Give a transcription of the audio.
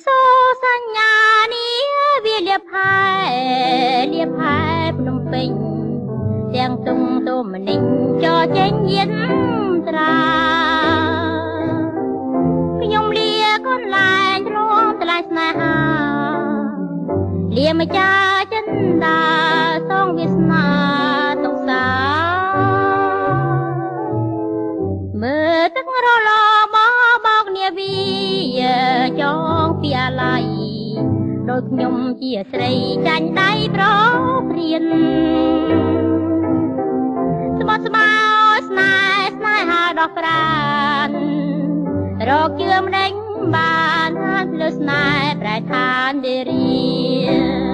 សូសញ្ញានេះវាលៀបផែភ្នំពេញទាំងទុងទុំនិញចោចេញយិនត្រាខ្ញុំលាកូនឡាញទ្រមថ្លៃស្នេហាលាម្ចាស់ចិនដាសងវាសនាទុកសាមើលទឹករលបោកនាវីចងពីអាឡ័យដោយខ្ញុំជាស្រីចាញ់ដៃប្រព្រៀនស្បត់ស្បោស្នេហាដោះប្រានរកជឿម្ដេចបានលើស្នេហ៍ប្រែឋានទេរី